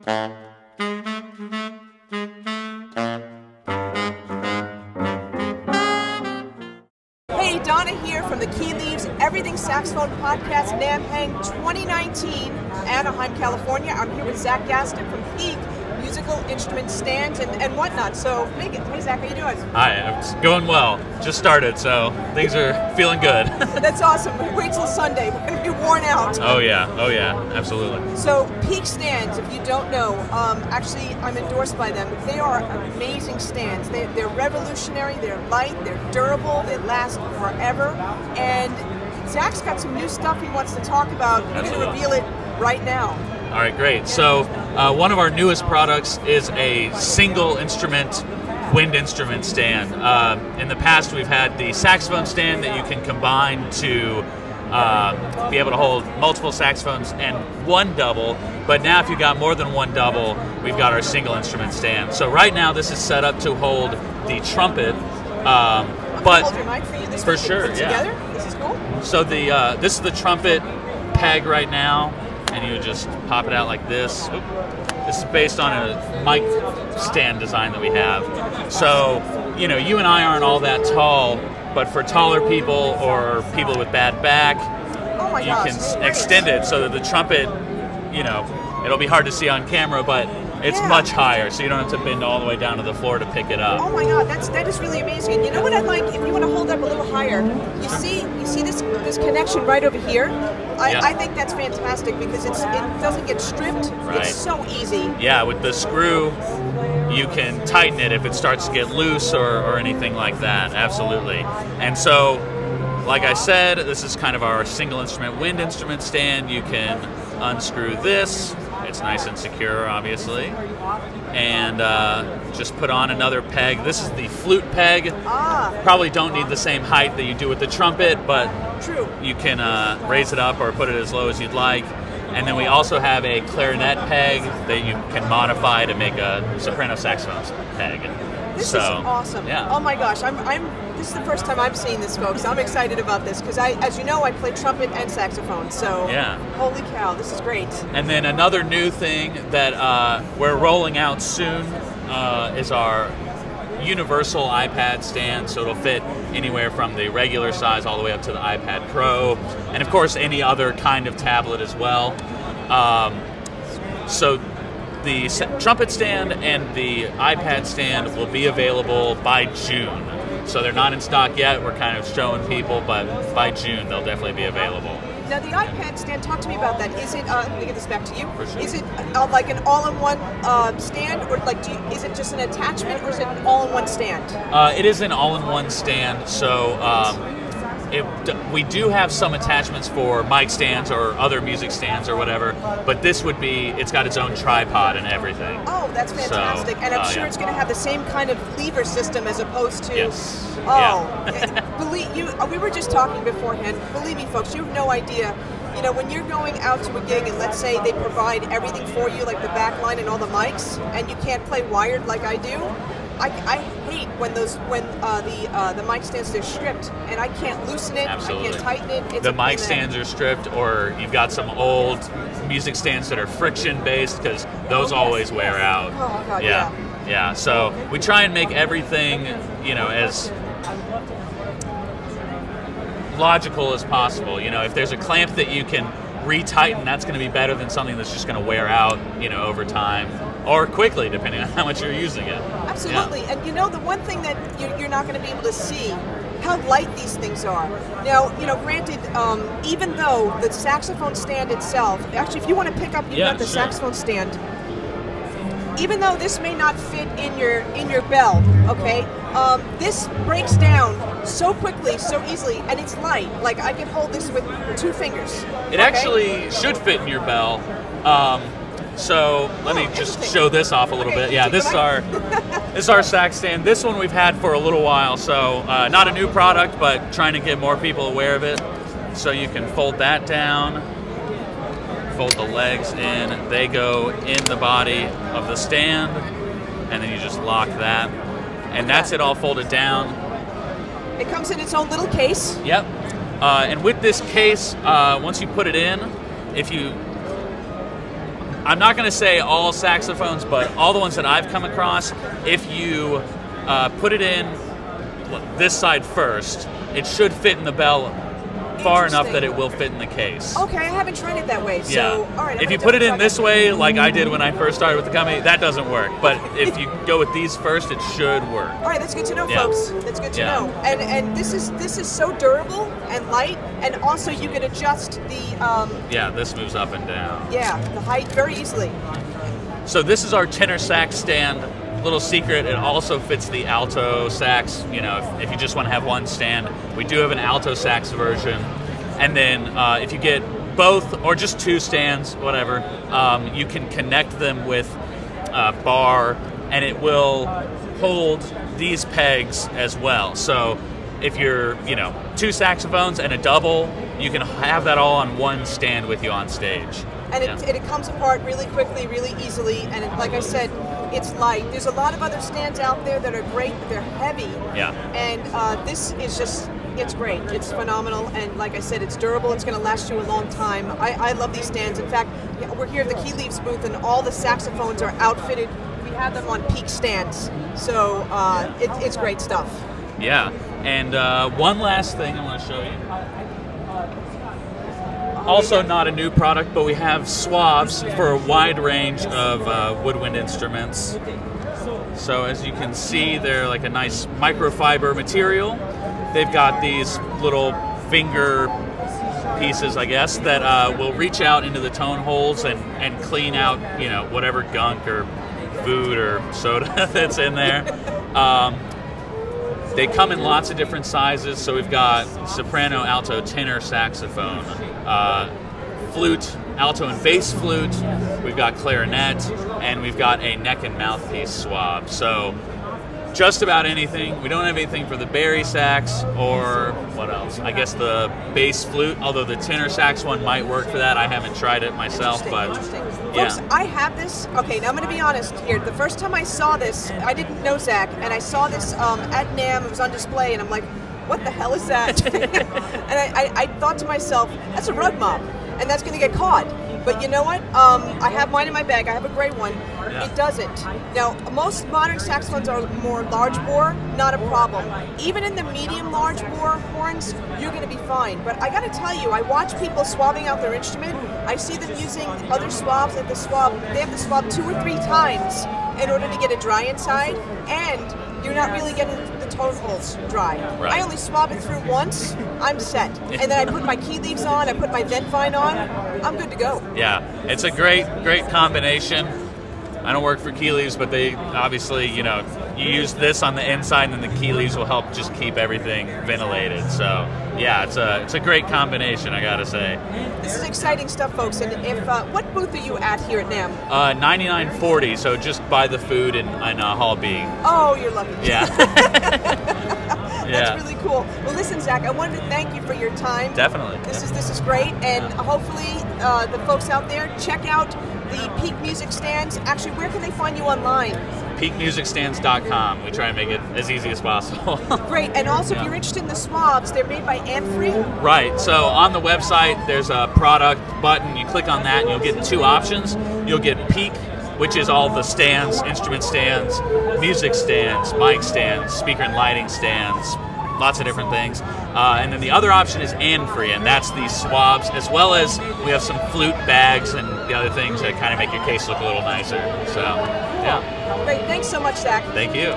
Hey, Donna here from the Key Leaves Everything Saxophone Podcast, NAMM 2019, Anaheim, California. I'm here with Zach Gaston from Peak Musical Instrument Stands and whatnot. So, Megan, hey Zach, how you doing? Hi, it's going well. Just started, so things are feeling good. That's awesome. Wait till Sunday. We're going to be worn out. Oh yeah, absolutely. So, Peak Stands, if you don't know, actually I'm endorsed by them. They are amazing stands. They're revolutionary, they're light, they're durable, they last forever. And Zach's got some new stuff he wants to talk about. We're going to reveal it right now. All right, great. So one of our newest products is a single instrument wind instrument stand. In the past, we've had the saxophone stand that you can combine to be able to hold multiple saxophones and one double. But now if you've got more than one double, we've got our single instrument stand. So right now, this is set up to hold the trumpet. But hold your mic for you. This for sure, yeah. Together. This is cool. So this is the trumpet peg right now. And you just pop it out like this. Oop. This is based on a mic stand design that we have. So, you know, you and I aren't all that tall, but for taller people or people with bad back, you can extend it so that the trumpet, you know, it'll be hard to see on camera, but it's much higher, so you don't have to bend all the way down to the floor to pick it up. Oh my God, that is really amazing. And you know what I'd like? If you want to hold up a little higher, you see this connection right over here. I think that's fantastic because it doesn't get stripped. Right. It's so easy. Yeah, with the screw, you can tighten it if it starts to get loose or anything like that. Absolutely. And so, like I said, this is kind of our single instrument wind instrument stand. You can unscrew this. It's nice and secure, obviously. And just put on another peg. This is the flute peg. Probably don't need the same height that you do with the trumpet, but you can raise it up or put it as low as you'd like. And then we also have a clarinet peg that you can modify to make a soprano saxophone peg. This is awesome. Yeah. Oh my gosh, this is the first time I'm seeing this, folks. I'm excited about this because as you know, I play trumpet and saxophone. So holy cow, this is great. And then another new thing that we're rolling out soon is our universal iPad stand. So it'll fit anywhere from the regular size all the way up to the iPad Pro, and of course any other kind of tablet as well. So the trumpet stand and the iPad stand will be available by June. So they're not in stock yet. We're kind of showing people, but by June they'll definitely be available. Now the iPad stand, talk to me about that. Is it? Let me get this back to you. For sure. Is it like an all-in-one stand, or like is it just an attachment, or is it an all-in-one stand? It is an all-in-one stand. So we do have some attachments for mic stands or other music stands or whatever, but this would be, it's got its own tripod and everything. Oh, that's fantastic. And I'm sure it's going to have the same kind of lever system as opposed to... Yes. We were just talking beforehand. Believe me, folks, you have no idea. You know, when you're going out to a gig and let's say they provide everything for you, like the back line and all the mics, and you can't play wired like I do, I hate when the mic stands are stripped and I can't loosen it. Absolutely. I can't tighten it. The mic stands are stripped, or you've got some old music stands that are friction based because those always wear out. Oh God, yeah. So we try and make everything, you know, as logical as possible. You know, if there's a clamp that you can retighten, that's going to be better than something that's just going to wear out, you know, over time. Or quickly, depending on how much you're using it. Absolutely. Yeah. And you know, the one thing that you're not going to be able to see, how light these things are. Now, you know, granted, even though the saxophone stand itself, actually, if you want to pick up, you've got the saxophone stand. Even though this may not fit in your bell, okay, this breaks down so quickly, so easily, and it's light. Like I can hold this with 2 fingers. It actually should fit in your bell. So let me just show this off a little bit. Yeah, this is our sax stand. This one we've had for a little while, so not a new product, but trying to get more people aware of it. So you can fold that down, fold the legs in. They go in the body of the stand, and then you just lock that. And that's it all folded down. It comes in its own little case. Yep. And with this case, once you put it in, if you I'm not going to say all saxophones, but all the ones that I've come across, if you put it in this side first, it should fit in the bell far enough that it will fit in the case. Okay, I haven't tried it that way. So, Yeah. all right. If you put it in this way, like I did when I first started with the company, that doesn't work. But if you go with these first, it should work. All right, that's good to know, Yeah. folks. That's good to Yeah. know. And this is so durable and light, and also you can adjust the Yeah, this moves up and down. the height very easily. So this is our tenor sax stand. Little secret, it also fits the alto sax. You know, if you just want to have one stand, we do have an alto sax version. And then if you get both or just two stands, whatever, you can connect them with a bar, and it will hold these pegs as well. So if you're, two saxophones and a double, you can have that all on one stand with you on stage. And it comes apart really quickly, really easily, and like I said, it's light. There's a lot of other stands out there that are great, but they're heavy. Yeah. And this is just, it's great. It's phenomenal, and like I said, it's durable. It's going to last you a long time. I love these stands. In fact, we're here at the Key Leaves booth, and all the saxophones are outfitted. We have them on peak stands, so it's great stuff. Yeah, and one last thing I want to show you. Also not a new product, but we have swabs for a wide range of woodwind instruments. So as you can see, they're like a nice microfiber material. They've got these little finger pieces, I guess, that will reach out into the tone holes and clean out, whatever gunk or food or soda that's in there. They come in lots of different sizes, so we've got soprano, alto, tenor, saxophone, flute, alto and bass flute, we've got clarinet, and we've got a neck and mouthpiece swab. So just about anything. We don't have anything for the bari sax or what else? I guess the bass flute, although the tenor sax one might work for that. I haven't tried it myself, but yeah. Folks, I have this. Okay, now I'm going to be honest here. The first time I saw this, I didn't know Zach, and I saw this at NAMM. It was on display, and I'm like, what the hell is that? And I thought to myself, that's a rug mop, and that's going to get caught. But you know what? I have mine in my bag. I have a gray one. Yeah. It doesn't. Now, most modern saxophones are more large bore, not a problem. Even in the medium large bore horns, you're going to be fine. But I got to tell you, I watch people swabbing out their instrument. I see them using other swabs like the swab. They have the swab 2 or 3 times in order to get it dry inside, and you're not really getting the tone holes dry. Right. I only swab it through once, I'm set. And then I put my key leaves on, I put my vent vine on, I'm good to go. Yeah, it's a great combination. I don't work for key leaves, but they obviously, you use this on the inside, and then the key leaves will help just keep everything ventilated. So, yeah, it's a great combination, I gotta say. This is exciting stuff, folks. And if what booth are you at here at NAMM? 9940, so just by the food in Hall B. Oh, you're lucky. Yeah. That's really cool. Well, listen, Zach, I wanted to thank you for your time. Definitely. This is great, and hopefully the folks out there check out the Peak Music Stands. Actually, where can they find you online? PeakMusicStands.com. We try and make it as easy as possible. Great, and also if you're interested in the swabs, they're made by Anfree. Right, so on the website there's a product button. You click on that and you'll get 2 options. You'll get Peak, which is all the stands, instrument stands, music stands, mic stands, speaker and lighting stands, lots of different things. And then the other option is Anfree, and that's the swabs, as well as we have some flute bags and the other things that kind of make your case look a little nicer. So, yeah. Great, thanks so much, Zach. Thank you.